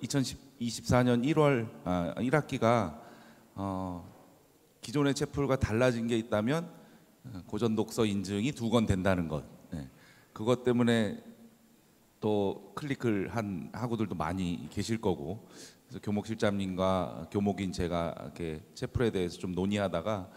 2024년 1월 1학기가 기존의 채플과 달라진 게 있다면 고전 독서 인증이 2권 된다는 것. 그것 때문에 또 클릭을 한 학우들도 많이 계실 거고, 그래서 교목 실장님과 교목인 제가 이렇게 채플에 대해서 좀 논의하다가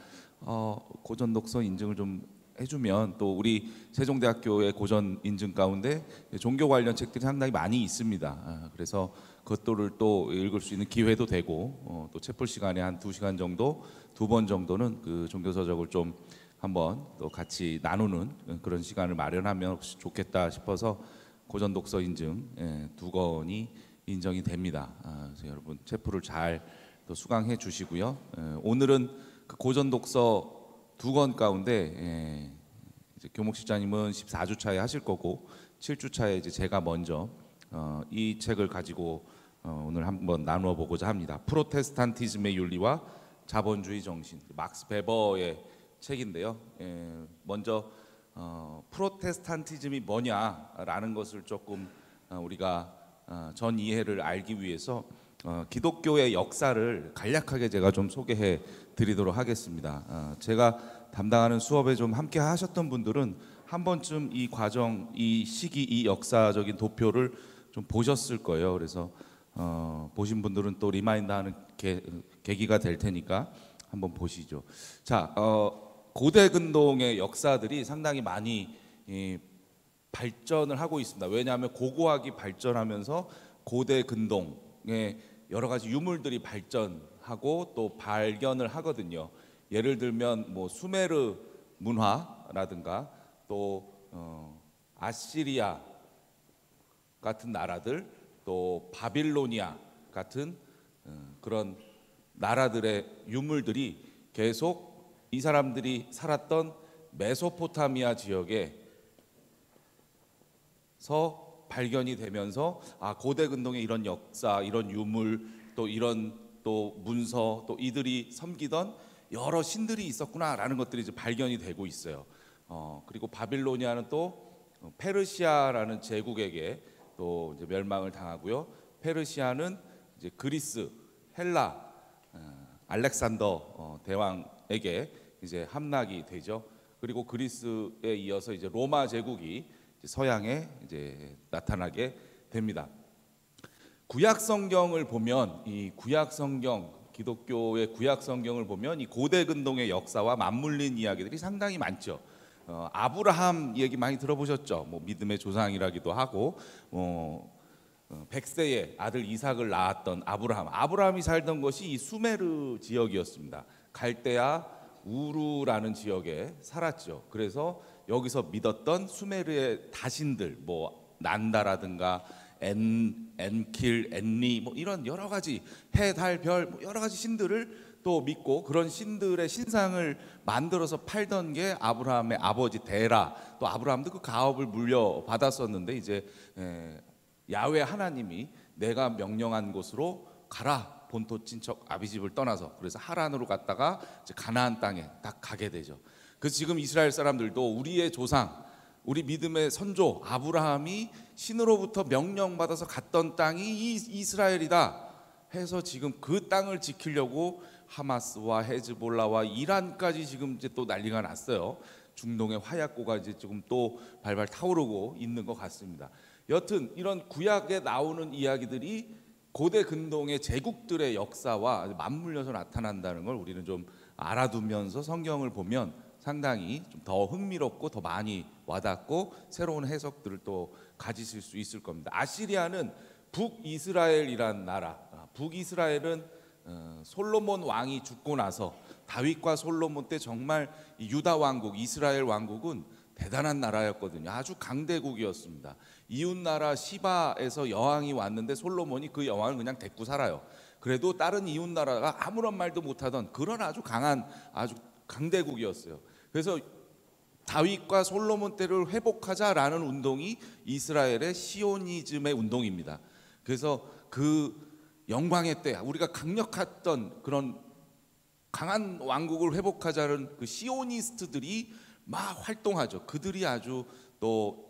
고전 독서 인증을 좀 해주면, 또 우리 세종대학교의 고전 인증 가운데 종교 관련 책들이 상당히 많이 있습니다. 그래서 그것들을 또 읽을 수 있는 기회도 되고, 또 채플 시간에 한 2시간 정도, 2번 정도는 그 종교 서적을 좀 한번 또 같이 나누는 그런 시간을 마련하면 혹시 좋겠다 싶어서 고전 독서 인증 2권이 인정이 됩니다. 그래서 여러분 채플을 잘 또 수강해 주시고요. 오늘은 그 고전 독서 2권 가운데 이제 교목 실장님은 14주 차에 하실 거고, 7주 차에 이제 제가 먼저 이 책을 가지고 오늘 한번 나누어 보고자 합니다. 프로테스탄티즘의 윤리와 자본주의 정신, 막스 베버의 책인데요. 먼저 프로테스탄티즘이 뭐냐라는 것을 조금 우리가 전 이해를 알기 위해서 기독교의 역사를 간략하게 제가 좀 소개해 드리도록 하겠습니다. 제가 담당하는 수업에 좀 함께 하셨던 분들은 한 번쯤 이 과정, 이 시기, 이 역사적인 도표를 좀 보셨을 거예요. 그래서 보신 분들은 또 리마인드하는 계기가 될 테니까 한번 보시죠. 자, 고대 근동의 역사들이 상당히 많이 발전을 하고 있습니다. 왜냐하면 고고학이 발전하면서 고대 근동의 여러 가지 유물들이 발전하고 또 발견을 하거든요. 예를 들면 뭐 수메르 문화라든가 또 아시리아 같은 나라들, 또 바빌로니아 같은 그런 나라들의 유물들이 계속 이 사람들이 살았던 메소포타미아 지역에서 발견이 되면서 고대 근동의 이런 역사, 이런 유물, 또 이런 또 문서, 또 이들이 섬기던 여러 신들이 있었구나라는 것들이 이제 발견이 되고 있어요. 그리고 바빌로니아는 또 페르시아라는 제국에게 또 이제 멸망을 당하고요. 페르시아는 이제 그리스, 헬라, 알렉산더 대왕에게 이제 함락이 되죠. 그리고 그리스에 이어서 이제 로마 제국이 이제 서양에 이제 나타나게 됩니다. 구약 성경을 보면, 이 구약 성경, 기독교의 구약 성경을 보면 이 고대 근동의 역사와 맞물린 이야기들이 상당히 많죠. 아브라함 얘기 많이 들어보셨죠? 뭐 믿음의 조상이라기도 하고, 100세의 아들 이삭을 낳았던 아브라함이 살던 것이 이 수메르 지역이었습니다. 갈대아 우루라는 지역에 살았죠. 그래서 여기서 믿었던 수메르의 다신들, 뭐 난다라든가 엔킬, 엔리, 뭐 이런 여러 가지 해, 달, 별, 뭐 여러 가지 신들을 또 믿고, 그런 신들의 신상을 만들어서 팔던 게 아브라함의 아버지 데라. 또 아브라함도 그 가업을 물려받았었는데, 이제 야훼 하나님이 내가 명령한 곳으로 가라, 본토 친척 아비집을 떠나서. 그래서 하란으로 갔다가 이제 가나안 땅에 딱 가게 되죠. 그래서 지금 이스라엘 사람들도 우리의 조상, 우리 믿음의 선조 아브라함이 신으로부터 명령받아서 갔던 땅이 이 이스라엘이다 해서 지금 그 땅을 지키려고 하마스와 헤즈볼라와 이란까지 지금 이제 또 난리가 났어요. 중동의 화약고가 이제 조금 또 발발 타오르고 있는 것 같습니다. 여튼 이런 구약에 나오는 이야기들이 고대 근동의 제국들의 역사와 맞물려서 나타난다는 걸 우리는 좀 알아두면서 성경을 보면 상당히 좀 더 흥미롭고 더 많이 와닿고 새로운 해석들을 또 가지실 수 있을 겁니다. 아시리아는 북이스라엘이란 나라, 북이스라엘은 솔로몬 왕이 죽고 나서 다윗과 솔로몬 때 정말 유다 왕국, 이스라엘 왕국은 대단한 나라였거든요. 아주 강대국이었습니다. 이웃나라 시바에서 여왕이 왔는데 솔로몬이 그 여왕을 그냥 데리고 살아요. 그래도 다른 이웃나라가 아무런 말도 못하던 그런 아주 강한, 아주 강대국이었어요. 그래서 다윗과 솔로몬 때를 회복하자라는 운동이 이스라엘의 시오니즘의 운동입니다. 그래서 그 영광의 때, 우리가 강력했던 그런 강한 왕국을 회복하자는 그 시오니스트들이 막 활동하죠. 그들이 아주 또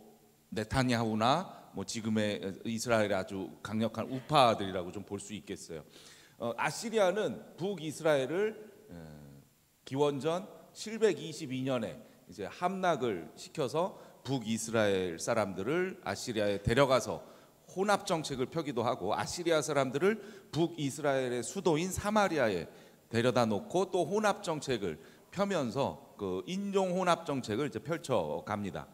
네타냐후나 뭐 지금의 이스라엘의 아주 강력한 우파들이라고 좀 볼 수 있겠어요. 아시리아는 북이스라엘을 기원전 722년에 이제 함락을 시켜서 북이스라엘 사람들을 아시리아에 데려가서 혼합 정책을 펴기도 하고, 아시리아 사람들을 북이스라엘의 수도인 사마리아에 데려다 놓고 또 혼합 정책을 펴면서 그 인종 혼합 정책을 이제 펼쳐 갑니다.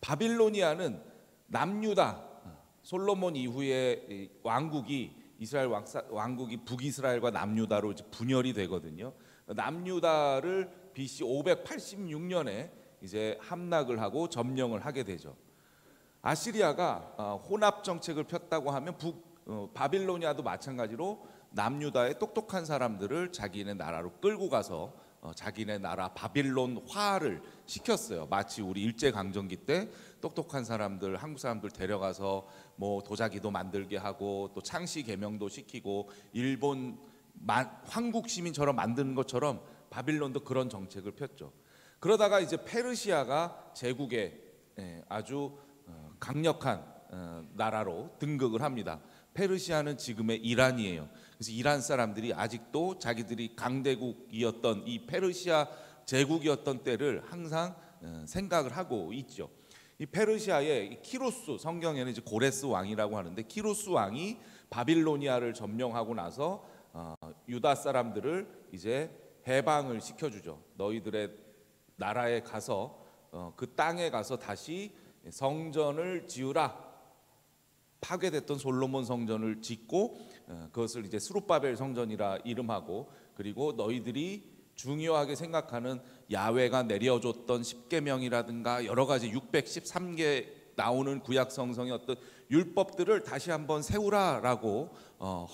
바빌로니아는 남유다, 솔로몬 이후에 왕국이 이스라엘 왕국이 북이스라엘과 남유다로 이제 분열이 되거든요. 남유다를 BC 586년에 이제 함락을 하고 점령을 하게 되죠. 아시리아가 혼합 정책을 폈다고 하면 바빌로니아도 마찬가지로 남유다의 똑똑한 사람들을 자기네 나라로 끌고 가서 자기네 나라 바빌론화를 시켰어요. 마치 우리 일제강점기 때 똑똑한 사람들, 한국 사람들 데려가서 뭐 도자기도 만들게 하고 또 창씨 개명도 시키고 일본 황국 시민처럼 만드는 것처럼 바빌론도 그런 정책을 폈죠. 그러다가 이제 페르시아가 제국의 아주 강력한 나라로 등극을 합니다. 페르시아는 지금의 이란이에요. 그래서 이란 사람들이 아직도 자기들이 강대국이었던 이 페르시아 제국이었던 때를 항상 생각을 하고 있죠. 이 페르시아의 키루스, 성경에는 이제 고레스 왕이라고 하는데, 키루스 왕이 바빌로니아를 점령하고 나서 유다 사람들을 이제 해방을 시켜주죠. 너희들의 나라에 가서 그 땅에 가서 다시 성전을 지으라. 파괴됐던 솔로몬 성전을 짓고 그것을 이제 스룹바벨 성전이라 이름하고, 그리고 너희들이 중요하게 생각하는 야훼가 내려줬던 십계명이라든가 여러 가지 613개 나오는 구약 성성의 어떤 율법들을 다시 한번 세우라라고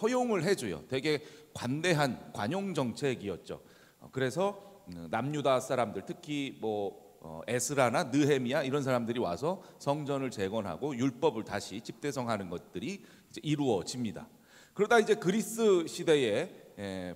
허용을 해줘요. 되게 관대한 관용 정책이었죠. 그래서 남유다 사람들, 특히 뭐 에스라나 느헤미야 이런 사람들이 와서 성전을 재건하고 율법을 다시 집대성하는 것들이 이제 이루어집니다. 그러다 이제 그리스 시대에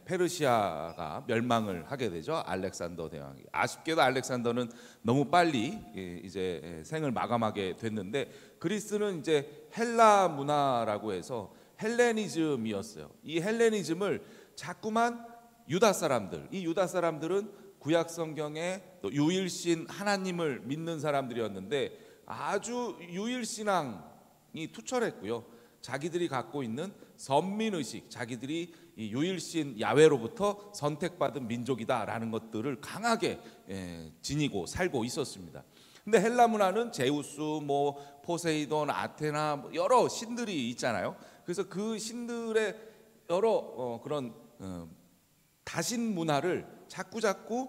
페르시아가 멸망을 하게 되죠. 알렉산더 대왕이. 아쉽게도 알렉산더는 너무 빨리 이제 생을 마감하게 됐는데, 그리스는 이제 헬라 문화라고 해서 헬레니즘이었어요. 이 헬레니즘을 자꾸만 유다 사람들, 이 유다 사람들은 구약 성경에 또 유일신 하나님을 믿는 사람들이었는데 아주 유일신앙이 투철했고요. 자기들이 갖고 있는 선민의식, 자기들이 이 유일신 야훼로부터 선택받은 민족이다라는 것들을 강하게 지니고 살고 있었습니다. 근데 헬라 문화는 제우스, 뭐 포세이돈, 아테나 뭐 여러 신들이 있잖아요. 그래서 그 신들의 여러 그런 다신 문화를 자꾸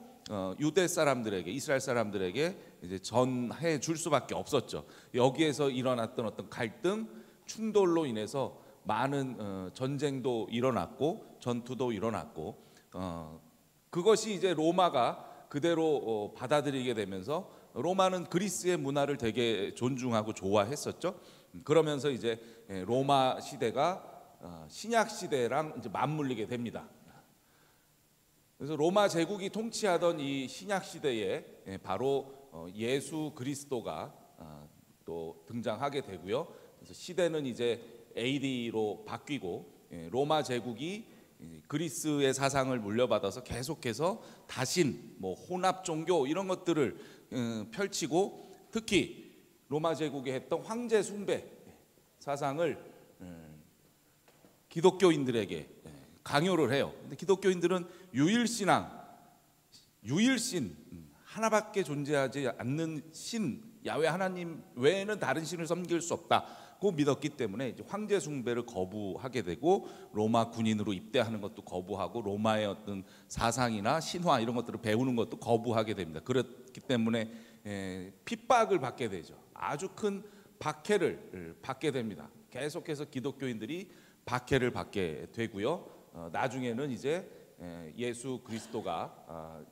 유대 사람들에게, 이스라엘 사람들에게 이제 전해 줄 수밖에 없었죠. 여기에서 일어났던 어떤 갈등, 충돌로 인해서 많은 전쟁도 일어났고 전투도 일어났고, 그것이 이제 로마가 그대로 받아들이게 되면서, 로마는 그리스의 문화를 되게 존중하고 좋아했었죠. 그러면서 이제 로마 시대가 신약 시대랑 이제 맞물리게 됩니다. 그래서 로마 제국이 통치하던 이 신약 시대에 바로 예수 그리스도가 또 등장하게 되고요. 그래서 시대는 이제 AD로 바뀌고, 로마 제국이 그리스의 사상을 물려받아서 계속해서 다신, 뭐 혼합 종교 이런 것들을 펼치고, 특히 로마 제국이 했던 황제 숭배 사상을 기독교인들에게 강요를 해요. 근데 기독교인들은 유일신앙, 유일신 하나밖에 존재하지 않는 신 야훼 하나님 외에는 다른 신을 섬길 수 없다고 믿었기 때문에 이제 황제 숭배를 거부하게 되고, 로마 군인으로 입대하는 것도 거부하고, 로마의 어떤 사상이나 신화 이런 것들을 배우는 것도 거부하게 됩니다. 그렇기 때문에 핍박을 받게 되죠. 아주 큰 박해를 받게 됩니다. 계속해서 기독교인들이 박해를 받게 되고요. 나중에는 이제 예수 그리스도가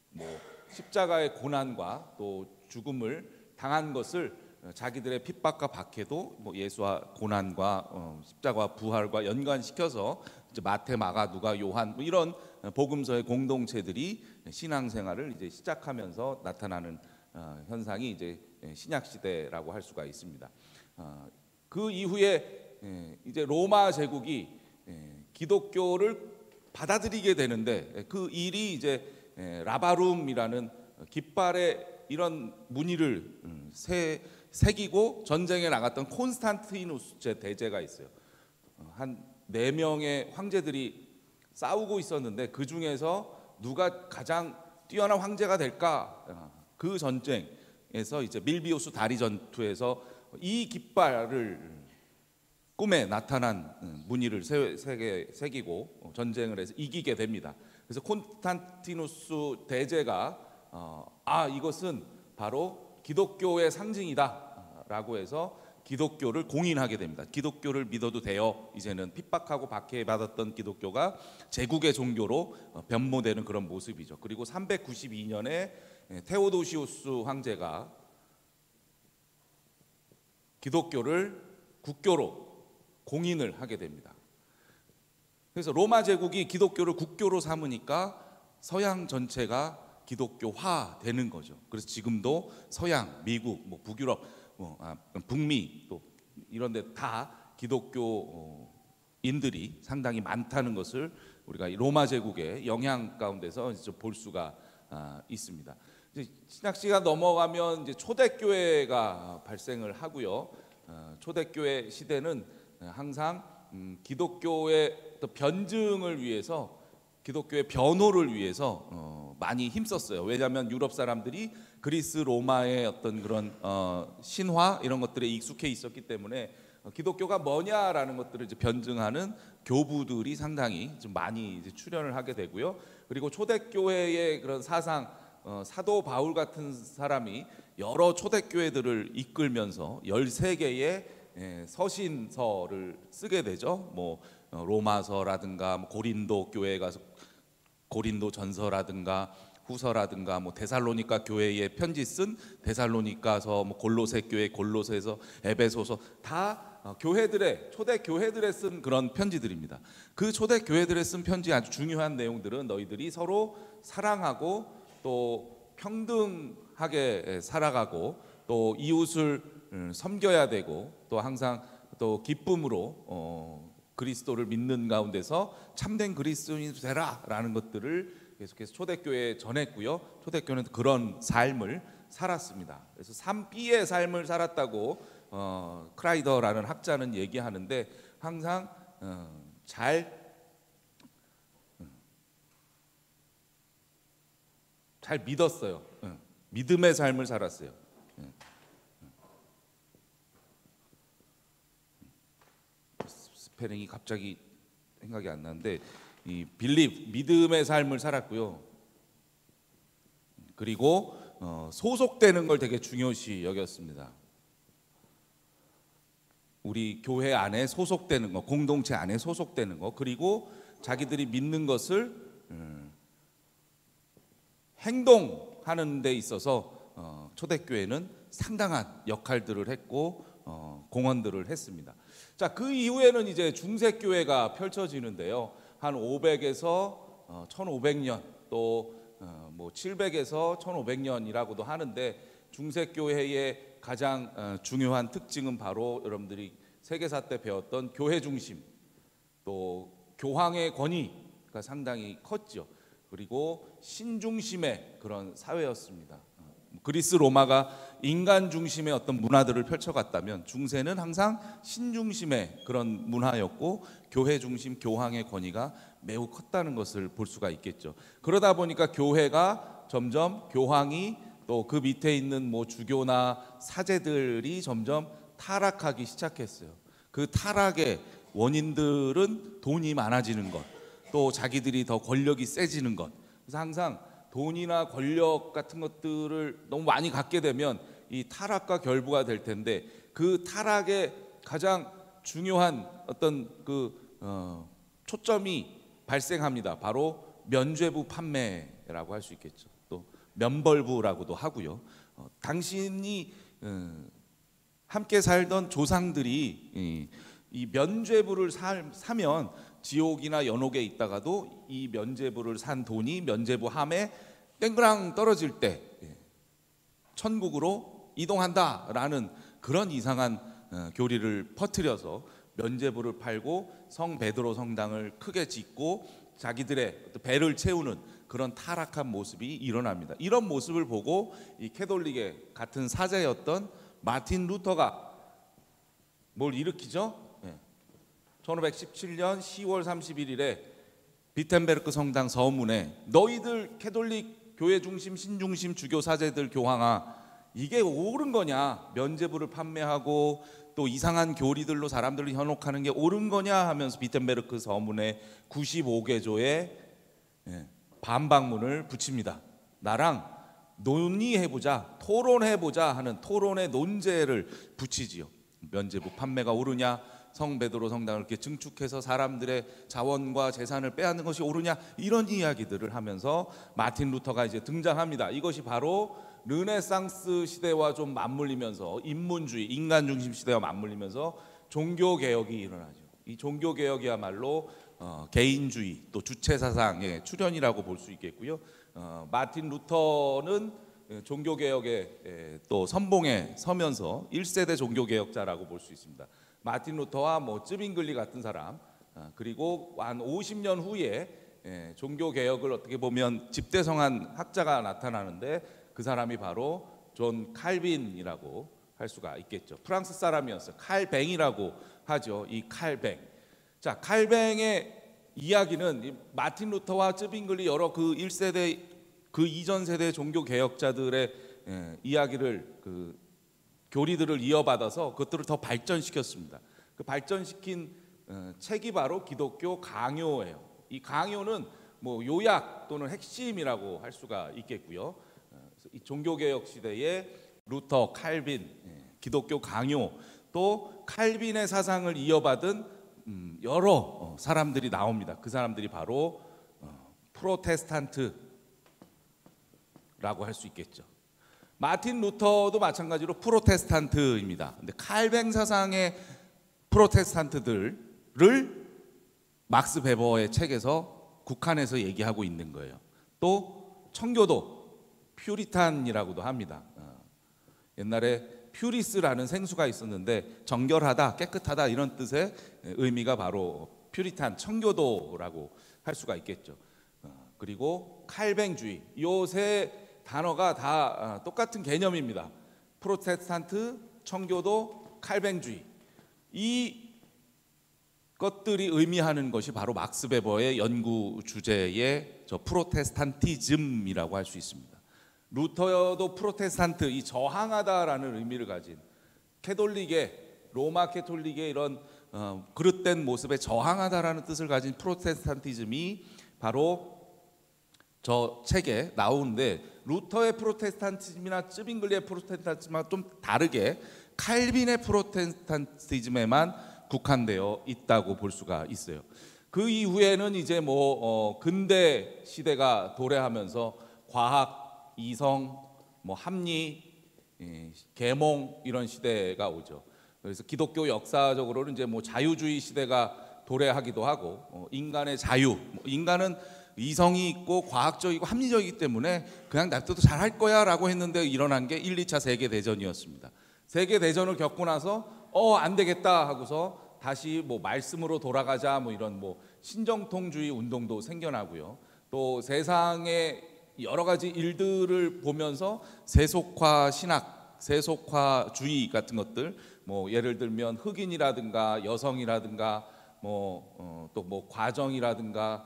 뭐 십자가의 고난과 또 죽음을 당한 것을 자기들의 핍박과 박해도 뭐 예수와 고난과 십자가와 부활과 연관시켜서 이제 마태, 마가, 누가, 요한 뭐 이런 복음서의 공동체들이 신앙생활을 이제 시작하면서 나타나는 현상이 이제 신약 시대라고 할 수가 있습니다. 그 이후에 이제 로마 제국이 기독교를 받아들이게 되는데 그 일이 이제 라바룸이라는 깃발에 이런 무늬를 새기고 전쟁에 나갔던 콘스탄티누스 대제가 있어요. 한 4명의 황제들이 싸우고 있었는데 그 중에서 누가 가장 뛰어난 황제가 될까? 그 전쟁에서 이제 밀비우스 다리 전투에서 이 깃발을 꿈에 나타난 무늬를 새기고 전쟁을 해서 이기게 됩니다. 그래서 콘스탄티누스 대제가 이것은 바로 기독교의 상징이다라고 해서 기독교를 공인하게 됩니다. 기독교를 믿어도 돼요. 이제는 핍박하고 박해받았던 기독교가 제국의 종교로 변모되는 그런 모습이죠. 그리고 392년에 테오도시우스 황제가 기독교를 국교로 공인을 하게 됩니다. 그래서 로마 제국이 기독교를 국교로 삼으니까 서양 전체가 기독교화 되는 거죠. 그래서 지금도 서양, 미국, 북유럽, 북미 또 이런 데 다 기독교인들이 상당히 많다는 것을 우리가 로마 제국의 영향 가운데서 볼 수가 있습니다. 이제 신학시가 넘어가면 이제 초대교회가 발생을 하고요. 초대교회 시대는 항상 기독교의 또 변증을 위해서, 기독교의 변호를 위해서 많이 힘썼어요. 왜냐하면 유럽 사람들이 그리스 로마의 어떤 그런 신화 이런 것들에 익숙해 있었기 때문에 기독교가 뭐냐라는 것들을 이제 변증하는 교부들이 상당히 좀 많이 이제 출연을 하게 되고요. 그리고 초대교회의 그런 사상, 사도 바울 같은 사람이 여러 초대교회들을 이끌면서 13개의 서신서를 쓰게 되죠. 로마서라든가 고린도 교회에 가서 고린도 전서라든가 후서라든가 데살로니가 교회에 편지 쓴 데살로니가서, 골로새 교회 골로새서, 에베소서 다 교회들의, 초대 교회들에 쓴 그런 편지들입니다. 그 초대 교회들에 쓴 편지 아주 중요한 내용들은 너희들이 서로 사랑하고 또 평등하게 살아가고 또 이웃을 섬겨야 되고 또 항상 또 기쁨으로 그리스도를 믿는 가운데서 참된 그리스도인이 되라라는 것들을 계속해서 초대교회에 전했고요. 초대교회는 그런 삶을 살았습니다. 그래서 3B의 삶을 살았다고 크라이더라는 학자는 얘기하는데 항상 잘 믿었어요. 믿음의 삶을 살았어요. 스페링이 갑자기 생각이 안 나는데 이 빌립, 믿음의 삶을 살았고요. 그리고 소속되는 걸 되게 중요시 여겼습니다. 우리 교회 안에 소속되는 거, 공동체 안에 소속되는 거, 그리고 자기들이 믿는 것을 행동하는 데 있어서 초대교회는 상당한 역할들을 했고 공헌들을 했습니다. 자, 그 이후에는 이제 중세교회가 펼쳐지는데요. 한 500에서 1500년 또 700에서 1500년이라고도 하는데 중세교회의 가장 중요한 특징은 바로 여러분들이 세계사 때 배웠던 교회 중심, 또 교황의 권위가 상당히 컸죠. 그리고 신중심의 그런 사회였습니다. 그리스 로마가 인간 중심의 어떤 문화들을 펼쳐갔다면 중세는 항상 신중심의 그런 문화였고 교회 중심, 교황의 권위가 매우 컸다는 것을 볼 수가 있겠죠. 그러다 보니까 교회가 점점, 교황이 또 그 밑에 있는 주교나 사제들이 점점 타락하기 시작했어요. 그 타락의 원인들은 돈이 많아지는 것, 또 자기들이 더 권력이 세지는 것. 그래서 항상 돈이나 권력 같은 것들을 너무 많이 갖게 되면 이 타락과 결부가 될 텐데 그 타락의 가장 중요한 어떤 초점이 발생합니다. 바로 면죄부 판매라고 할 수 있겠죠. 또 면벌부라고도 하고요. 당신이 함께 살던 조상들이 이 면죄부를 사면 지옥이나 연옥에 있다가도 이 면죄부를 산 돈이 면죄부함에 땡그랑 떨어질 때 천국으로 이동한다라는 그런 이상한 교리를 퍼뜨려서 면죄부를 팔고 성 베드로 성당을 크게 짓고 자기들의 배를 채우는 그런 타락한 모습이 일어납니다. 이런 모습을 보고 이 캐톨릭의 같은 사제였던 마틴 루터가 뭘 일으키죠? 1517년 10월 31일에 비텐베르크 성당 서문에 너희들 캐톨릭 교회 중심 신중심 주교 사제들 교황아, 이게 옳은 거냐? 면죄부를 판매하고 또 이상한 교리들로 사람들을 현혹하는 게 옳은 거냐 하면서 비텐베르크 서문에 95개조의 반박문을 붙입니다. 나랑 논의해보자, 토론해보자 하는 토론의 논제를 붙이지요. 면죄부 판매가 옳으냐, 성 베드로 성당을 이렇게 증축해서 사람들의 자원과 재산을 빼앗는 것이 옳으냐, 이런 이야기들을 하면서 마틴 루터가 이제 등장합니다. 이것이 바로 르네상스 시대와 좀 맞물리면서 인문주의, 인간 중심 시대와 맞물리면서 종교 개혁이 일어나죠. 이 종교 개혁이야말로 개인주의 또 주체 사상의 출현이라고 볼 수 있겠고요. 마틴 루터는 종교 개혁의 또 선봉에 서면서 1세대 종교 개혁자라고 볼 수 있습니다. 마틴 루터와 쯔빙글리 같은 사람, 그리고 한 50년 후에 종교 개혁을 어떻게 보면 집대성한 학자가 나타나는데 그 사람이 바로 존 칼빈이라고 할 수가 있겠죠. 프랑스 사람이었어요. 칼뱅이라고 하죠. 이 칼뱅. 자, 칼뱅의 이야기는 마틴 루터와 쯔빙글리 여러 그 1세대 그 이전 세대 종교 개혁자들의 이야기를 교리들을 이어받아서 그것들을 더 발전시켰습니다. 그 발전시킨 책이 바로 기독교 강요예요. 이 강요는 요약 또는 핵심이라고 할 수가 있겠고요. 이 종교개혁 시대에 루터, 칼빈, 기독교 강요, 또 칼빈의 사상을 이어받은 여러 사람들이 나옵니다. 그 사람들이 바로 프로테스탄트라고 할 수 있겠죠. 마틴 루터도 마찬가지로 프로테스탄트입니다. 근데 칼뱅 사상의 프로테스탄트들을 막스 베버의 책에서 국한해서 얘기하고 있는 거예요. 또 청교도, 퓨리탄이라고도 합니다. 옛날에 퓨리스라는 생수가 있었는데 정결하다, 깨끗하다 이런 뜻의 의미가 바로 퓨리탄, 청교도라고 할 수가 있겠죠. 그리고 칼뱅주의, 요 세 단어가 다 똑같은 개념입니다. 프로테스탄트, 청교도, 칼뱅주의. 이 것들이 의미하는 것이 바로 막스 베버의 연구 주제의 프로테스탄티즘이라고 할 수 있습니다. 루터도 프로테스탄트, 이 저항하다라는 의미를 가진 캐톨릭의, 로마 캐톨릭의 이런 그릇된 모습에 저항하다라는 뜻을 가진 프로테스탄티즘이 바로 저 책에 나오는데, 루터의 프로테스탄티즘이나 쯔빙글리의 프로테스탄티즘과 좀 다르게 칼빈의 프로테스탄티즘에만 국한되어 있다고 볼 수가 있어요. 그 이후에는 이제 근대 시대가 도래하면서 과학, 이성, 합리, 계몽 이런 시대가 오죠. 그래서 기독교 역사적으로는 이제 자유주의 시대가 도래하기도 하고, 인간의 자유, 인간은 이성이 있고 과학적이고 합리적이기 때문에 그냥 냅둬도 잘할 거야 라고 했는데 일어난 게 1, 2차 세계대전이었습니다. 세계대전을 겪고 나서 안 되겠다 하고서 다시 말씀으로 돌아가자 이런 신정통주의 운동도 생겨나고요. 또 세상의 여러 가지 일들을 보면서 세속화 신학, 세속화주의 같은 것들, 예를 들면 흑인이라든가 여성이라든가 또 과정이라든가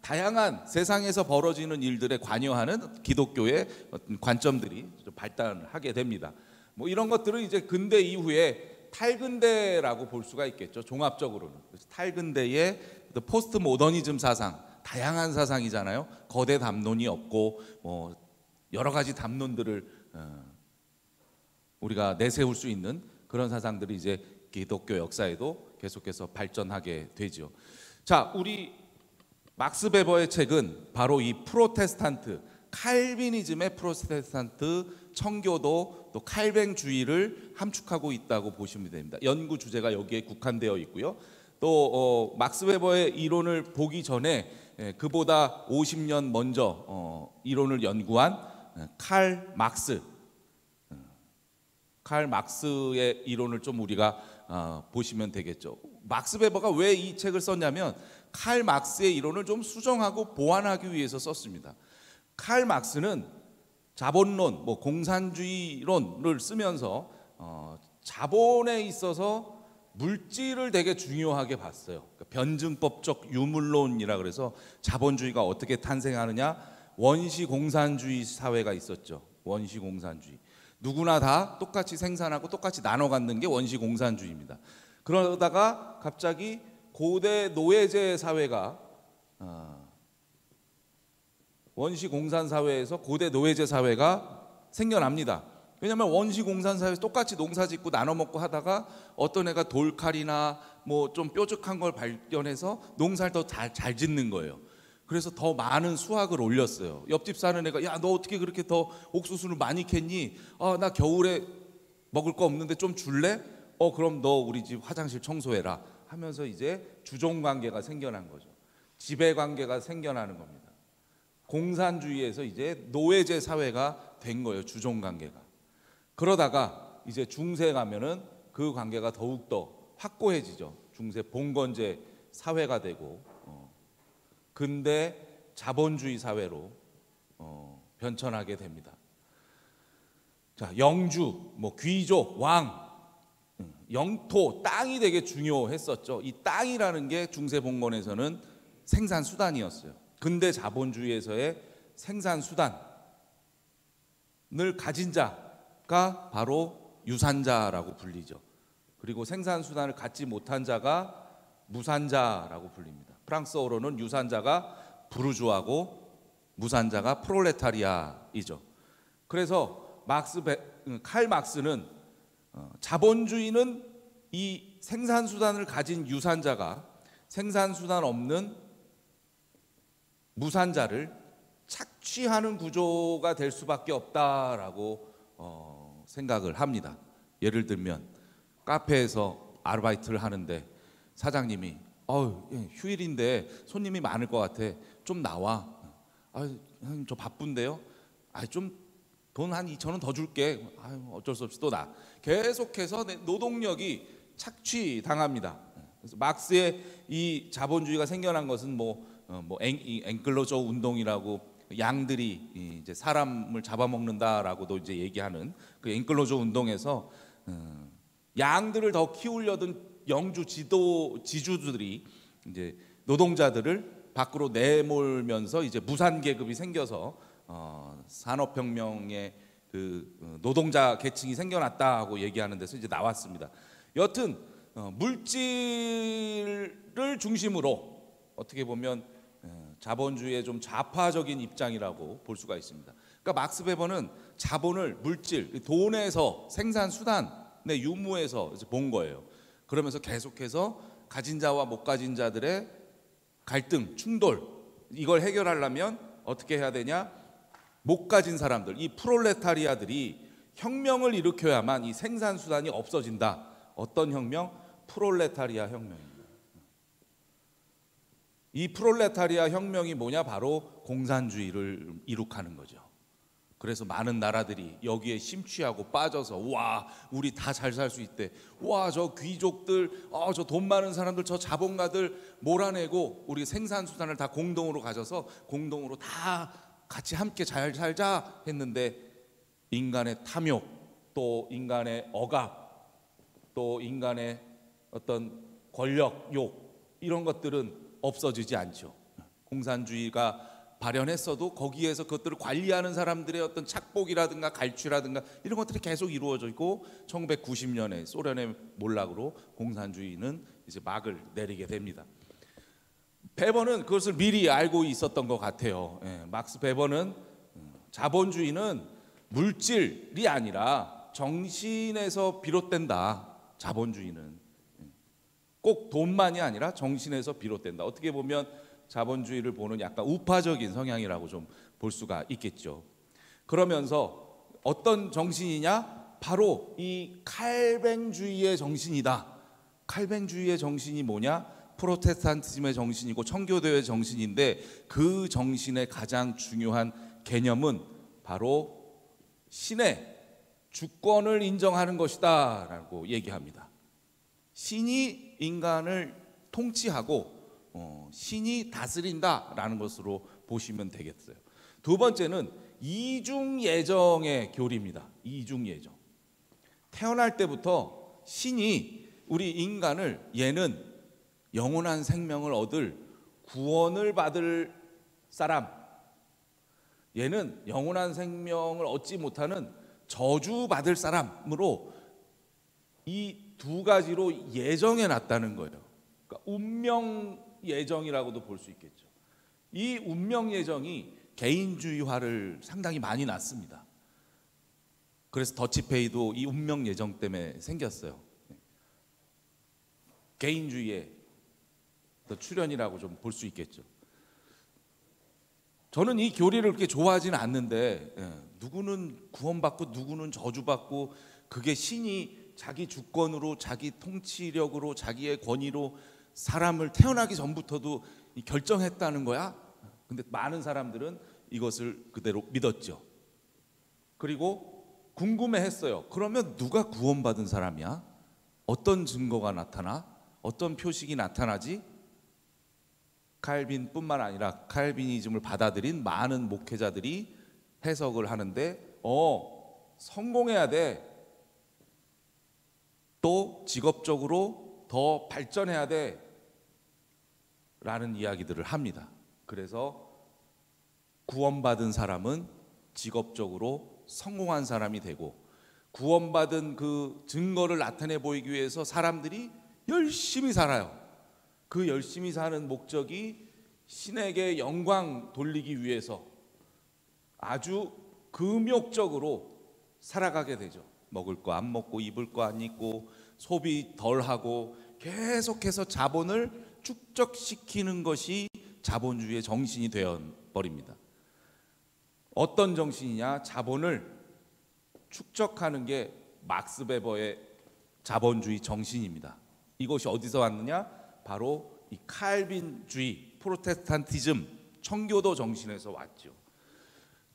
다양한 세상에서 벌어지는 일들에 관여하는 기독교의 관점들이 발달하게 됩니다. 이런 것들은 이제 근대 이후에 탈근대라고 볼 수가 있겠죠. 종합적으로는 탈근대의 포스트 모더니즘 사상, 다양한 사상이잖아요. 거대 담론이 없고 여러 가지 담론들을 우리가 내세울 수 있는 그런 사상들이 이제 기독교 역사에도 계속해서 발전하게 되죠. 자, 우리 막스 베버의 책은 바로 이 프로테스탄트, 칼비니즘의 프로테스탄트, 청교도, 또 칼뱅주의를 함축하고 있다고 보시면 됩니다. 연구 주제가 여기에 국한되어 있고요. 또 막스 베버의 이론을 보기 전에 그보다 50년 먼저 이론을 연구한 칼 칼 막스의 이론을 좀 우리가 보시면 되겠죠. 막스 베버가 왜 이 책을 썼냐면 칼 막스의 이론을 좀 수정하고 보완하기 위해서 썼습니다. 칼 막스는 자본론, 공산주의론을 쓰면서 자본에 있어서 물질을 되게 중요하게 봤어요. 그러니까 변증법적 유물론이라 그래서 자본주의가 어떻게 탄생하느냐, 원시 공산주의 사회가 있었죠. 원시 공산주의. 누구나 다 똑같이 생산하고 똑같이 나눠 갖는 게 원시 공산주의입니다. 그러다가 갑자기 고대 노예제 사회가 원시 공산 사회에서 고대 노예제 사회가 생겨납니다. 왜냐하면 원시 공산 사회에서 똑같이 농사짓고 나눠 먹고 하다가 어떤 애가 돌칼이나 뭐 좀 뾰족한 걸 발견해서 농사를 더 잘 짓는 거예요. 그래서 더 많은 수확을 올렸어요. 옆집 사는 애가 야, 너 어떻게 그렇게 더 옥수수를 많이 캤니? 나 겨울에 먹을 거 없는데 좀 줄래? 그럼 너 우리 집 화장실 청소해라 하면서 이제 주종 관계가 생겨난 거죠. 지배 관계가 생겨나는 겁니다. 공산주의에서 이제 노예제 사회가 된 거예요. 주종 관계가. 그러다가 이제 중세 가면은 그 관계가 더욱더 확고해지죠. 중세 봉건제 사회가 되고 근대 자본주의 사회로 변천하게 됩니다. 자, 영주, 귀족, 왕, 영토, 땅이 되게 중요했었죠. 이 땅이라는 게 중세 봉건에서는 생산 수단이었어요. 근대 자본주의에서의 생산 수단을 가진 자가 바로 유산자라고 불리죠. 그리고 생산 수단을 갖지 못한 자가 무산자라고 불립니다. 프랑스어로는 유산자가 부르주아고 무산자가 프롤레타리아이죠. 그래서 칼 막스는 자본주의는 이 생산 수단을 가진 유산자가 생산 수단 없는 무산자를 착취하는 구조가 될 수밖에 없다라고 생각을 합니다. 예를 들면 카페에서 아르바이트를 하는데 사장님이 휴일인데 손님이 많을 것 같아. 좀 나와. 형님 저 바쁜데요. 좀 돈 한 2,000원 더 줄게. 어쩔 수 없이 또 나. 계속해서 노동력이 착취당합니다. 그래서 막스의 이 자본주의가 생겨난 것은 앵클로저 운동이라고 양들이 이제 사람을 잡아먹는다라고도 이제 얘기하는 그 앵클로저 운동에서 양들을 더 키우려던 영주 지주들이 이제 노동자들을 밖으로 내몰면서 이제 무산 계급이 생겨서 산업혁명의 그 노동자 계층이 생겨났다고 얘기하는 데서 이제 나왔습니다. 여튼 물질을 중심으로 어떻게 보면 자본주의의 좀 좌파적인 입장이라고 볼 수가 있습니다. 그러니까 막스 베버는 자본을 물질, 돈에서 생산 수단의 유무에서 본 거예요. 그러면서 계속해서 가진 자와 못 가진 자들의 갈등, 충돌 이걸 해결하려면 어떻게 해야 되냐? 못 가진 사람들, 이 프롤레타리아들이 혁명을 일으켜야만 이 생산 수단이 없어진다. 어떤 혁명? 프롤레타리아 혁명입니다. 이 프롤레타리아 혁명이 뭐냐? 바로 공산주의를 이룩하는 거죠. 그래서 많은 나라들이 여기에 심취하고 빠져서 와 우리 다 잘 살 수 있대. 와 저 귀족들, 저 돈 많은 사람들, 저 자본가들 몰아내고 우리 생산 수단을 다 공동으로 가져서 공동으로 다 같이 함께 잘 살자 했는데 인간의 탐욕, 또 인간의 억압, 또 인간의 어떤 권력욕 이런 것들은 없어지지 않죠. 공산주의가 발현했어도 거기에서 그것들을 관리하는 사람들의 어떤 착복이라든가 갈취라든가 이런 것들이 계속 이루어지고 1990년에 소련의 몰락으로 공산주의는 이제 막을 내리게 됩니다. 베버는 그것을 미리 알고 있었던 것 같아요. 막스 베버는 자본주의는 물질이 아니라 정신에서 비롯된다. 자본주의는 꼭 돈만이 아니라 정신에서 비롯된다. 어떻게 보면 자본주의를 보는 약간 우파적인 성향이라고 좀 볼 수가 있겠죠. 그러면서 어떤 정신이냐? 바로 이 칼뱅주의의 정신이다. 칼뱅주의의 정신이 뭐냐? 프로테스탄티즘의 정신이고 청교도의 정신인데 그 정신의 가장 중요한 개념은 바로 신의 주권을 인정하는 것이다라고 얘기합니다. 신이 인간을 통치하고 신이 다스린다라는 것으로 보시면 되겠어요. 두 번째는 이중 예정의 교리입니다. 이중 예정. 태어날 때부터 신이 우리 인간을 얘는 영원한 생명을 얻을 구원을 받을 사람, 얘는 영원한 생명을 얻지 못하는 저주받을 사람으로 이 두 가지로 예정해 놨다는 거예요. 그러니까 운명 예정이라고도 볼 수 있겠죠. 이 운명 예정이 개인주의화를 상당히 많이 났습니다. 그래서 더치페이도 이 운명 예정 때문에 생겼어요. 개인주의의 출현이라고 좀 볼 수 있겠죠. 저는 이 교리를 그렇게 좋아하지는 않는데, 누구는 구원받고 누구는 저주받고, 그게 신이 자기 주권으로, 자기 통치력으로, 자기의 권위로 사람을 태어나기 전부터도 결정했다는 거야. 근데 많은 사람들은 이것을 그대로 믿었죠. 그리고 궁금해했어요. 그러면 누가 구원받은 사람이야? 어떤 증거가 나타나? 어떤 표식이 나타나지? 칼빈뿐만 아니라 칼비니즘을 받아들인 많은 목회자들이 해석을 하는데, 성공해야 돼. 또 직업적으로 더 발전해야 돼. 라는 이야기들을 합니다. 그래서 구원받은 사람은 직업적으로 성공한 사람이 되고, 구원받은 그 증거를 나타내 보이기 위해서 사람들이 열심히 살아요. 그 열심히 사는 목적이 신에게 영광 돌리기 위해서 아주 금욕적으로 살아가게 되죠. 먹을 거 안 먹고, 입을 거 안 입고, 소비 덜 하고, 계속해서 자본을 축적시키는 것이 자본주의의 정신이 되어 버립니다. 어떤 정신이냐? 자본을 축적하는 게 막스 베버의 자본주의 정신입니다. 이것이 어디서 왔느냐? 바로 이 칼빈주의, 프로테스탄티즘, 청교도 정신에서 왔죠.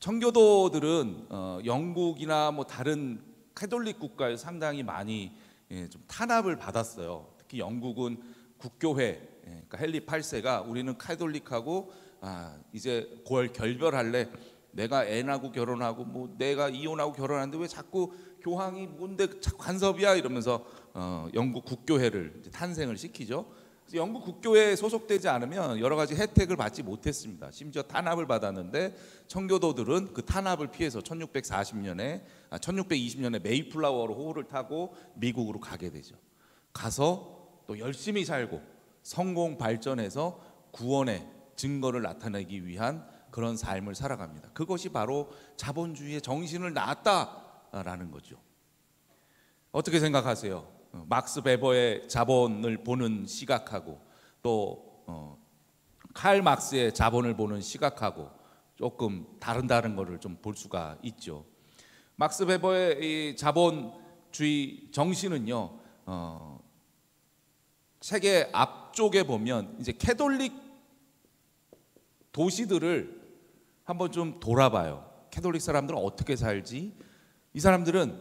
청교도들은 영국이나 뭐 다른 카톨릭 국가에 상당히 많이 좀 탄압을 받았어요. 특히 영국은 국교회, 그러니까 헨리 8세가 우리는 카톨릭하고 이제 결별할래. 내가 애 낳고 결혼하고 뭐 내가 이혼하고 결혼하는데 왜 자꾸 교황이 뭔데 자꾸 간섭이야 이러면서 영국 국교회를 탄생을 시키죠. 그래서 영국 국교회에 소속되지 않으면 여러 가지 혜택을 받지 못했습니다. 심지어 탄압을 받았는데 청교도들은 그 탄압을 피해서 1620년에 메이플라워 호를 타고 미국으로 가게 되죠. 가서 또 열심히 살고 성공 발전해서 구원의 증거를 나타내기 위한 그런 삶을 살아갑니다. 그것이 바로 자본주의의 정신을 낳았다라는 거죠. 어떻게 생각하세요? 막스 베버의 자본을 보는 시각하고 또 칼 막스의 자본을 보는 시각하고 조금 다른 거를 좀 볼 수가 있죠. 막스 베버의 이 자본주의 정신은요, 책의 앞쪽에 보면 이제 캐톨릭 도시들을 한번 좀 돌아봐요. 캐톨릭 사람들은 어떻게 살지? 이 사람들은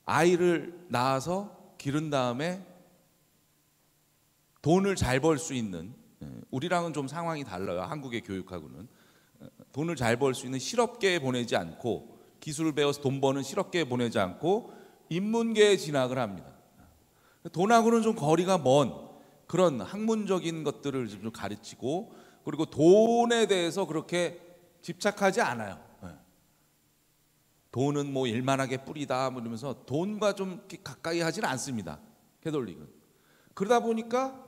아이를 낳아서 기른 다음에 돈을 잘 벌 수 있는, 우리랑은 좀 상황이 달라요. 한국의 교육하고는. 돈을 잘 벌 수 있는 실업계에 보내지 않고, 기술을 배워서 돈 버는 실업계에 보내지 않고 인문계에 진학을 합니다. 돈하고는 좀 거리가 먼 그런 학문적인 것들을 좀 가르치고, 그리고 돈에 대해서 그렇게 집착하지 않아요. 돈은 뭐 일만하게 뿌리다 뭐 이러면서 돈과 좀 가까이 하지는 않습니다. 캐톨릭은. 그러다 보니까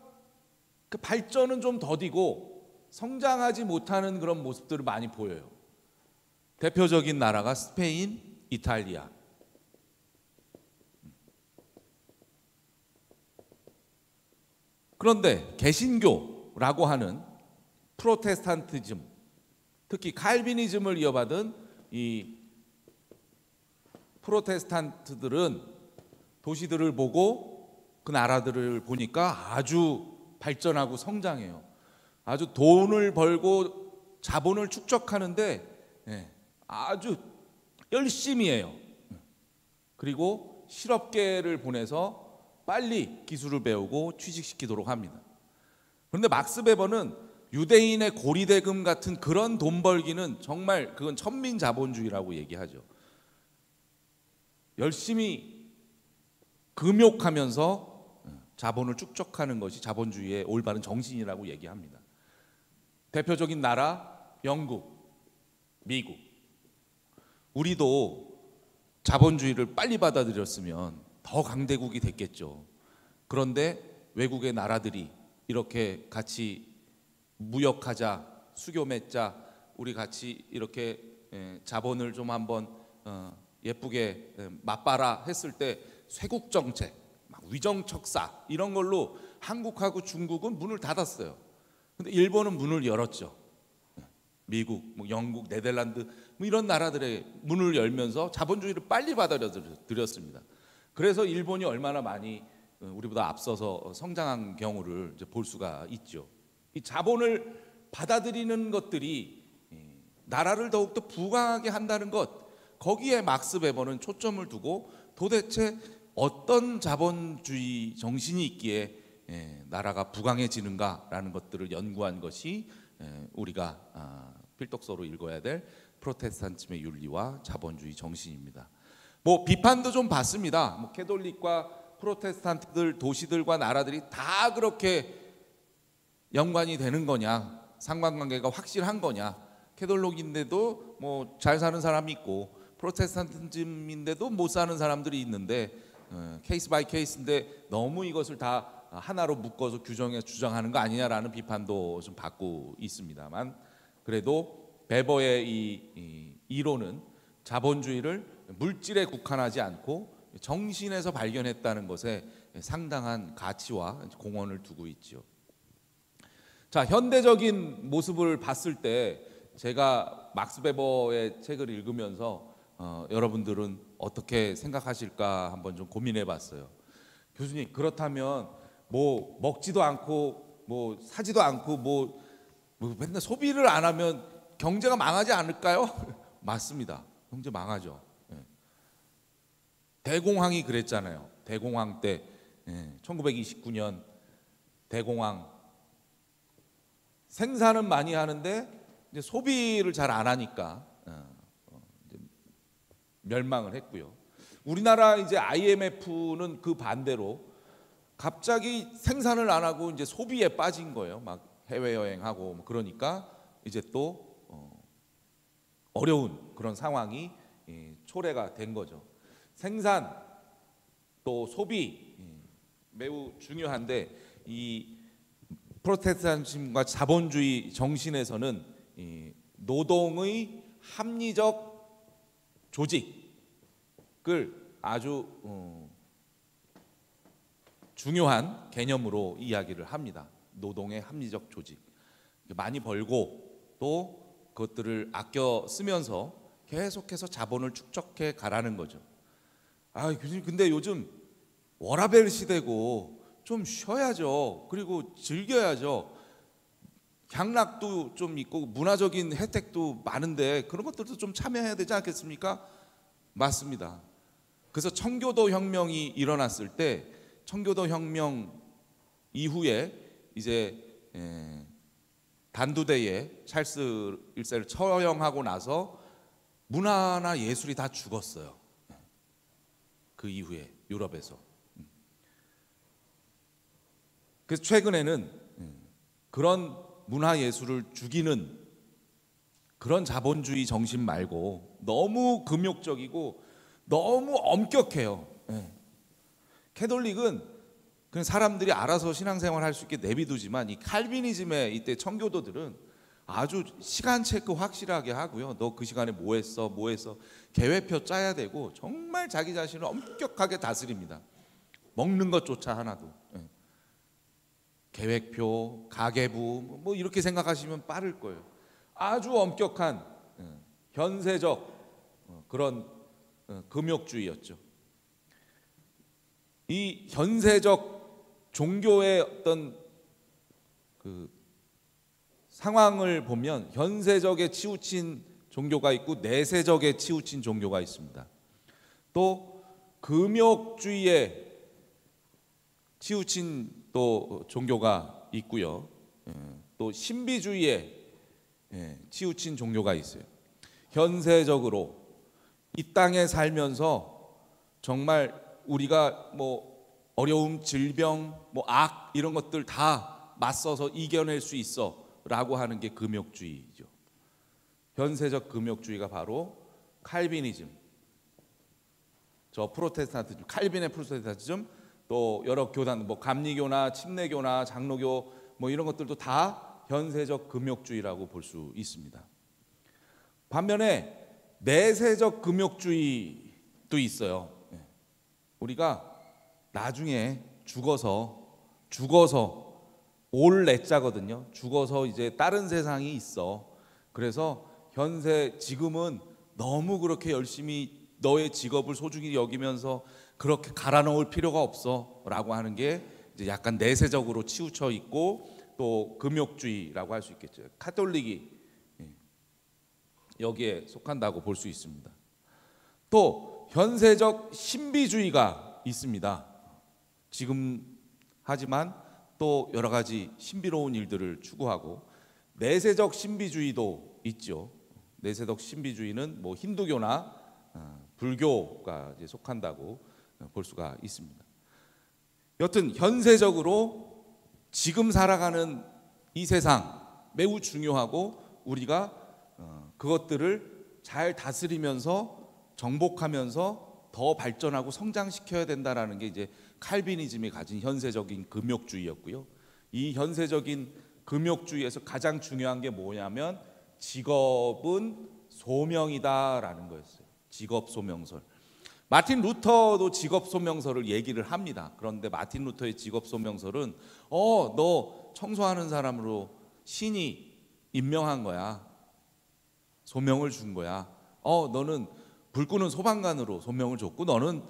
그 발전은 좀 더디고 성장하지 못하는 그런 모습들을 많이 보여요. 대표적인 나라가 스페인, 이탈리아. 그런데 개신교라고 하는 프로테스탄티즘, 특히 칼비니즘을 이어받은 이 프로테스탄트들은 도시들을 보고 그 나라들을 보니까 아주 발전하고 성장해요. 아주 돈을 벌고 자본을 축적하는데 아주 열심히 해요. 그리고 실업계를 보내서 빨리 기술을 배우고 취직시키도록 합니다. 그런데 막스 베버는 유대인의 고리대금 같은 그런 돈 벌기는 정말 그건 천민자본주의라고 얘기하죠. 열심히 금욕하면서 자본을 축적하는 것이 자본주의의 올바른 정신이라고 얘기합니다. 대표적인 나라 영국, 미국. 우리도 자본주의를 빨리 받아들였으면 더 강대국이 됐겠죠. 그런데 외국의 나라들이 이렇게 같이 무역하자, 수교 맺자, 우리 같이 이렇게 자본을 좀 한번 예쁘게 맛봐라 했을 때 쇄국 정책, 막 위정척사 이런 걸로 한국하고 중국은 문을 닫았어요. 근데 일본은 문을 열었죠. 미국, 뭐 영국, 네덜란드 뭐 이런 나라들의 문을 열면서 자본주의를 빨리 받아들였습니다. 그래서 일본이 얼마나 많이 우리보다 앞서서 성장한 경우를 이제 볼 수가 있죠. 이 자본을 받아들이는 것들이 나라를 더욱더 부강하게 한다는 것, 거기에 막스 베버는 초점을 두고 도대체 어떤 자본주의 정신이 있기에 나라가 부강해지는가라는 것들을 연구한 것이 우리가 필독서로 읽어야 될 프로테스탄즘의 윤리와 자본주의 정신입니다. 뭐 비판도 좀 받습니다. 뭐 캐톨릭과 프로테스탄트들 도시들과 나라들이 다 그렇게 연관이 되는 거냐, 상관관계가 확실한 거냐. 캐톨릭인데도 뭐 잘 사는 사람이 있고 프로테스탄트즘인데도 못 사는 사람들이 있는데 케이스 바이 케이스인데 너무 이것을 다 하나로 묶어서 규정해서 주장하는 거 아니냐라는 비판도 좀 받고 있습니다만, 그래도 베버의 이 이론은 자본주의를 물질에 국한하지 않고 정신에서 발견했다는 것에 상당한 가치와 공헌을 두고 있죠. 자, 현대적인 모습을 봤을 때 제가 막스 베버의 책을 읽으면서 여러분들은 어떻게 생각하실까 한번 좀 고민해 봤어요. 교수님, 그렇다면 뭐 먹지도 않고 뭐 사지도 않고 뭐 맨날 소비를 안 하면 경제가 망하지 않을까요? 맞습니다. 경제 망하죠. 대공황이 그랬잖아요. 대공황 때 1929년 대공황, 생산은 많이 하는데 이제 소비를 잘 안 하니까 이제 멸망을 했고요. 우리나라 이제 IMF는 그 반대로 갑자기 생산을 안 하고 이제 소비에 빠진 거예요. 막 해외 여행하고 뭐 그러니까 이제 또 어려운 그런 상황이 초래가 된 거죠. 생산 또 소비 매우 중요한데, 이 프로테스탄즘과 자본주의 정신에서는 이 노동의 합리적 조직을 아주 중요한 개념으로 이야기를 합니다. 노동의 합리적 조직. 많이 벌고 또 그것들을 아껴 쓰면서 계속해서 자본을 축적해 가라는 거죠. 아, 교수님, 근데 요즘 워라밸 시대고 좀 쉬어야죠. 그리고 즐겨야죠. 향락도 좀 있고 문화적인 혜택도 많은데 그런 것들도 좀 참여해야 되지 않겠습니까? 맞습니다. 그래서 청교도 혁명이 일어났을 때, 청교도 혁명 이후에 이제 단두대에 찰스 1세를 처형하고 나서 문화나 예술이 다 죽었어요. 그 이후에 유럽에서. 그래서 최근에는 그런 문화예술을 죽이는 그런 자본주의 정신 말고 너무 금욕적이고 너무 엄격해요. 캐톨릭은 그냥 사람들이 알아서 신앙생활 할 수 있게 내비두지만, 이 칼비니즘의 이때 청교도들은 아주 시간 체크 확실하게 하고요. 너 그 시간에 뭐 했어 계획표 짜야 되고 정말 자기 자신을 엄격하게 다스립니다. 먹는 것조차 하나도. 계획표, 가계부 뭐 이렇게 생각하시면 빠를 거예요. 아주 엄격한 현세적 그런 금욕주의였죠. 이 현세적 종교의 어떤 그 상황을 보면 현세적에 치우친 종교가 있고 내세적에 치우친 종교가 있습니다. 또 금욕주의에 치우친 또 종교가 있고요. 또 신비주의에 치우친 종교가 있어요. 현세적으로 이 땅에 살면서 정말 우리가 뭐 어려움, 질병, 뭐 악 이런 것들 다 맞서서 이겨낼 수 있어라고 하는 게 금욕주의죠. 현세적 금욕주의가 바로 칼비니즘, 저 프로테스탄티즘, 칼빈의 프로테스탄티즘, 또 여러 교단, 뭐 감리교나 침례교나 장로교 뭐 이런 것들도 다 현세적 금욕주의라고 볼 수 있습니다. 반면에 내세적 금욕주의도 있어요. 우리가 나중에 죽어서 올 내자거든요. 죽어서 이제 다른 세상이 있어. 그래서 현세 지금은 너무 그렇게 열심히 너의 직업을 소중히 여기면서 그렇게 갈아넣을 필요가 없어라고 하는 게 이제 약간 내세적으로 치우쳐 있고 또 금욕주의라고 할 수 있겠죠. 카톨릭이 여기에 속한다고 볼 수 있습니다. 또 현세적 신비주의가 있습니다. 지금 하지만 또 여러 가지 신비로운 일들을 추구하고 내세적 신비주의도 있죠. 내세적 신비주의는 뭐 힌두교나 불교가 이제 속한다고 볼 수가 있습니다. 여튼 현세적으로 지금 살아가는 이 세상 매우 중요하고 우리가 그것들을 잘 다스리면서 정복하면서 더 발전하고 성장시켜야 된다라는 게 이제 칼비니즘이 가진 현세적인 금욕주의였고요. 이 현세적인 금욕주의에서 가장 중요한 게 뭐냐면 직업은 소명이다라는 거였어요. 직업 소명설. 마틴 루터도 직업 소명설을 얘기를 합니다. 그런데 마틴 루터의 직업 소명설은 너 청소하는 사람으로 신이 임명한 거야. 소명을 준 거야. 너는 불 끄는 소방관으로 소명을 줬고 너는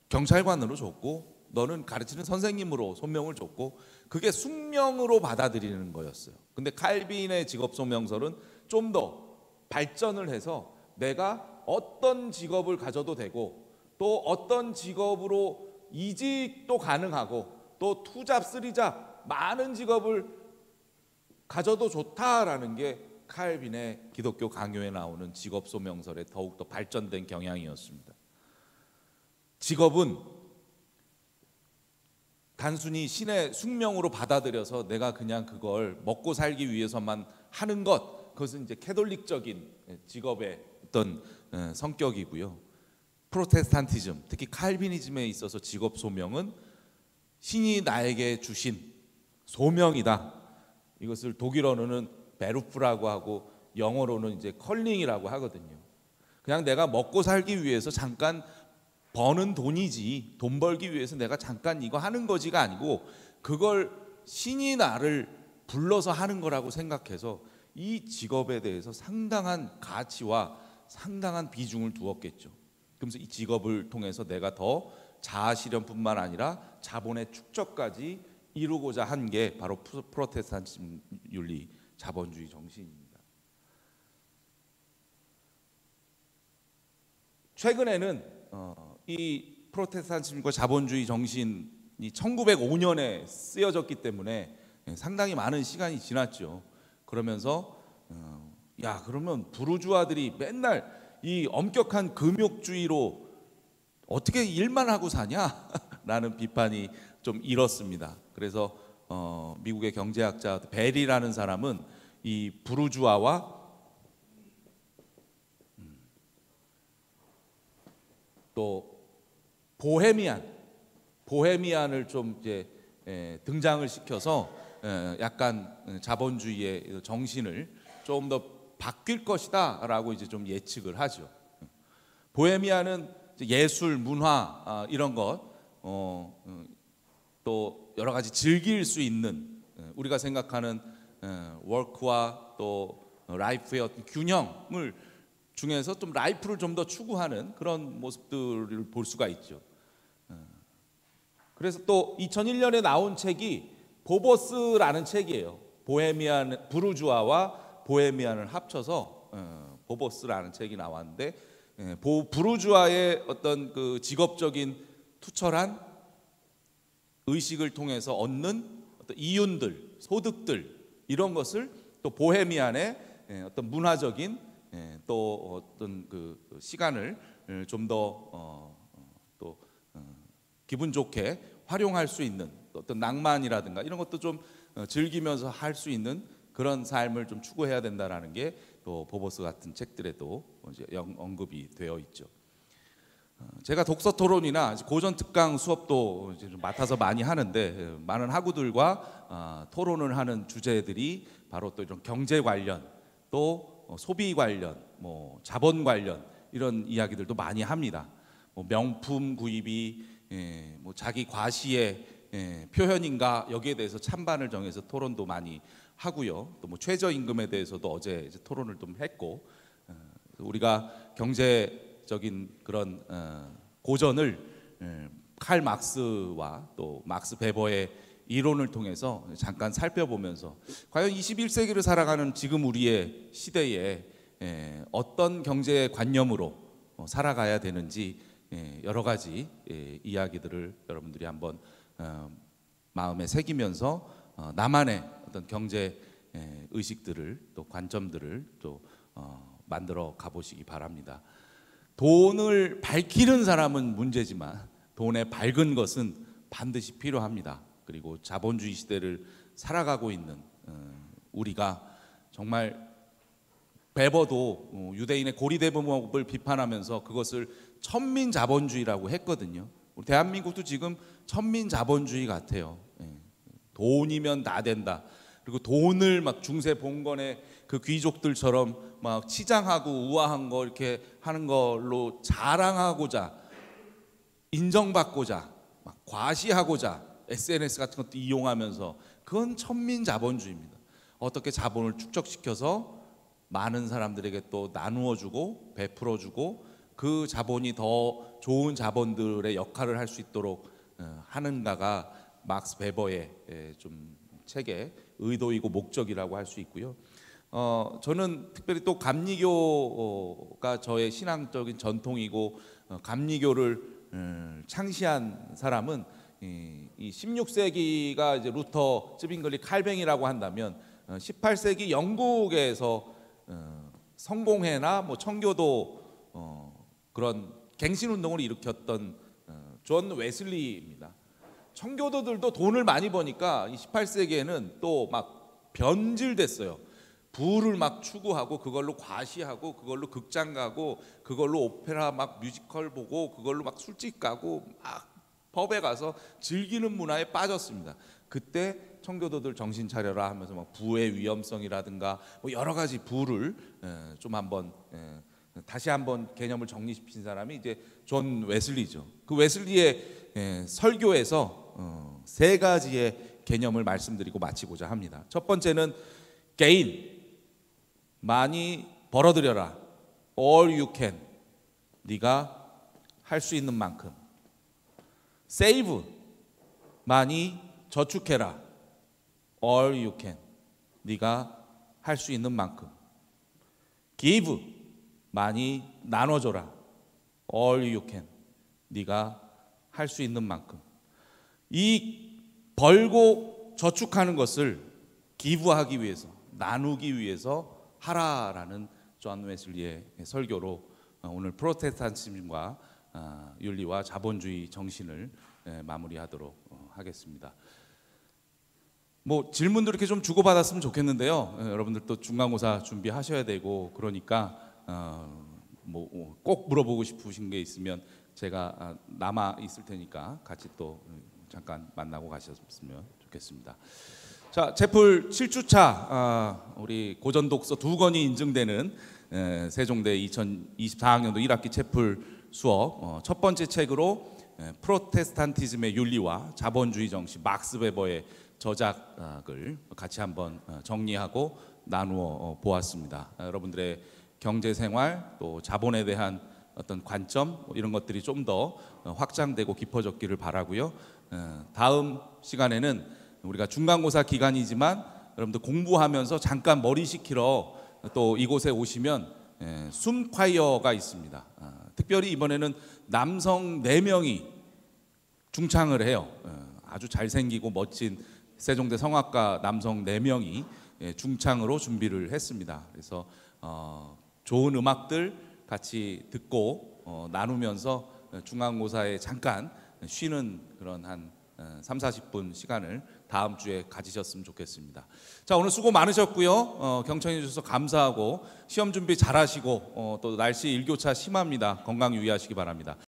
경찰관으로 줬고 너는 가르치는 선생님으로 소명을 줬고 그게 숙명으로 받아들이는 거였어요. 근데 칼빈의 직업 소명설은 좀 더 발전을 해서 내가 어떤 직업을 가져도 되고 또 어떤 직업으로 이직도 가능하고 또 투잡, 쓰리잡 많은 직업을 가져도 좋다라는 게 칼빈의 기독교 강요에 나오는 직업 소명설의 더욱더 발전된 경향이었습니다. 직업은 단순히 신의 숙명으로 받아들여서 내가 그냥 그걸 먹고 살기 위해서만 하는 것, 그것은 이제 캐톨릭적인 직업의 어떤 성격이고요. 프로테스탄티즘, 특히 칼비니즘에 있어서 직업 소명은 신이 나에게 주신 소명이다. 이것을 독일어로는 베루프라고 하고 영어로는 이제 컬링이라고 하거든요. 그냥 내가 먹고 살기 위해서 잠깐 버는 돈이지, 돈 벌기 위해서 내가 잠깐 이거 하는 거지가 아니고 그걸 신이 나를 불러서 하는 거라고 생각해서 이 직업에 대해서 상당한 가치와 상당한 비중을 두었겠죠. 그러면서 이 직업을 통해서 내가 더 자아 실현뿐만 아니라 자본의 축적까지 이루고자 한 게 바로 프로테스탄티즘 윤리 자본주의 정신입니다. 최근에는 이 프로테스탄티즘과 자본주의 정신이 1905년에 쓰여졌기 때문에 상당히 많은 시간이 지났죠. 그러면서 그러면 부르주아들이 맨날 이 엄격한 금욕주의로 어떻게 일만 하고 사냐? 라는 비판이 좀 일었습니다. 그래서 미국의 경제학자 베리라는 사람은 이 부르주아와 또 보헤미안을 좀 이제 등장을 시켜서 약간 자본주의의 정신을 좀 더 바뀔 것이다라고 이제 좀 예측을 하죠. 보헤미안은 예술, 문화 이런 것, 또 여러 가지 즐길 수 있는 우리가 생각하는 워크와 또 라이프의 어떤 균형을 중에서 좀 라이프를 좀 더 추구하는 그런 모습들을 볼 수가 있죠. 그래서 또 2001년에 나온 책이 보보스라는 책이에요. 부르주아와 보헤미안을 합쳐서 보보스라는 책이 나왔는데 부르주아의 어떤 그 직업적인 투철한 의식을 통해서 얻는 어떤 이윤들, 소득들 이런 것을 또 보헤미안의 어떤 문화적인 또 어떤 그 시간을 좀 더 또 기분 좋게 활용할 수 있는 어떤 낭만이라든가 이런 것도 좀 즐기면서 할 수 있는 그런 삶을 좀 추구해야 된다라는 게 또 보보스 같은 책들에도 이제 언급이 되어 있죠. 제가 독서 토론이나 고전 특강 수업도 이제 좀 맡아서 많이 하는데 많은 학우들과 토론을 하는 주제들이 바로 또 이런 경제 관련, 또 소비 관련, 뭐 자본 관련 이런 이야기들도 많이 합니다. 뭐 명품 구입이 뭐 자기 과시의 표현인가 여기에 대해서 찬반을 정해서 토론도 많이 하고요. 또 뭐 최저임금에 대해서도 어제 이제 토론을 좀 했고, 우리가 경제적인 그런 고전을 칼 막스와 또 막스 베버의 이론을 통해서 잠깐 살펴보면서 과연 21세기를 살아가는 지금 우리의 시대에 어떤 경제 관념으로 살아가야 되는지 여러 가지 이야기들을 여러분들이 한번 마음에 새기면서 나만의 어떤 경제 의식들을 또 관점들을 또 만들어 가보시기 바랍니다. 돈을 밝히는 사람은 문제지만 돈에 밝은 것은 반드시 필요합니다. 그리고 자본주의 시대를 살아가고 있는 우리가 정말 베버도 유대인의 고리대금업을 비판하면서 그것을 천민자본주의라고 했거든요. 우리 대한민국도 지금 천민자본주의 같아요. 돈이면 다 된다. 그리고 돈을 막 중세 봉건의 그 귀족들처럼 막 치장하고 우아한 거 이렇게 하는 걸로 자랑하고자, 인정받고자, 막 과시하고자 SNS 같은 것도 이용하면서, 그건 천민자본주의입니다. 어떻게 자본을 축적시켜서 많은 사람들에게 또 나누어주고 베풀어주고 그 자본이 더 좋은 자본들의 역할을 할 수 있도록 하는가가 막스 베버의 좀 책의 의도이고 목적이라고 할 수 있고요. 저는 특별히 또 감리교가 저의 신앙적인 전통이고 감리교를 창시한 사람은 이 16세기가 이제 루터, 쯔빙글리, 칼뱅이라고 한다면 18세기 영국에서 성공회나 뭐 청교도 그런 갱신 운동을 일으켰던 존 웨슬리입니다. 청교도들도 돈을 많이 버니까 이 18세기에는 또 막 변질됐어요. 부를 막 추구하고 그걸로 과시하고 그걸로 극장 가고 그걸로 오페라 막 뮤지컬 보고 그걸로 막 술집 가고 막 펍에 가서 즐기는 문화에 빠졌습니다. 그때 청교도들 정신 차려라 하면서 막 부의 위험성이라든가 뭐 여러 가지 부를 좀 한번 다시 한번 개념을 정리시킨 사람이 이제 존 웨슬리죠. 그 웨슬리의 설교에서 세 가지의 개념을 말씀드리고 마치고자 합니다. 첫 번째는 gain, 많이 벌어들여라. all you can, 네가 할 수 있는 만큼. save, 많이 저축해라. all you can, 네가 할 수 있는 만큼. give, 많이 나눠줘라. all you can, 네가 할 수 있는 만큼. 이 벌고 저축하는 것을 기부하기 위해서, 나누기 위해서 하라라는 존 웨슬리의 설교로 오늘 프로테스탄티즘과 윤리와 자본주의 정신을 마무리하도록 하겠습니다. 뭐 질문도 이렇게 좀 주고받았으면 좋겠는데요. 여러분들 또 중간고사 준비하셔야 되고 그러니까 뭐 꼭 물어보고 싶으신 게 있으면 제가 남아 있을 테니까 같이 또 잠깐 만나고 가셨으면 좋겠습니다. 자, 채플 7주차 우리 고전 독서 2권이 인증되는 세종대 2024학년도 1학기 채플 수업 첫 번째 책으로 프로테스탄티즘의 윤리와 자본주의 정신, 막스 베버의 저작을 같이 한번 정리하고 나누어 보았습니다. 여러분들의 경제 생활 또 자본에 대한 어떤 관점 이런 것들이 좀 더 확장되고 깊어졌기를 바라고요. 다음 시간에는 우리가 중간고사 기간이지만 여러분들 공부하면서 잠깐 머리 식히러 또 이곳에 오시면 숨콰이어가 있습니다. 특별히 이번에는 남성 4명이 중창을 해요. 아주 잘생기고 멋진 세종대 성악가 남성 4명이 중창으로 준비를 했습니다. 그래서 좋은 음악들 같이 듣고 나누면서 중간고사에 잠깐 쉬는 그런 한 30-40분 시간을 다음 주에 가지셨으면 좋겠습니다. 자, 오늘 수고 많으셨고요. 경청해 주셔서 감사하고 시험 준비 잘하시고 또 날씨 일교차 심합니다. 건강 유의하시기 바랍니다.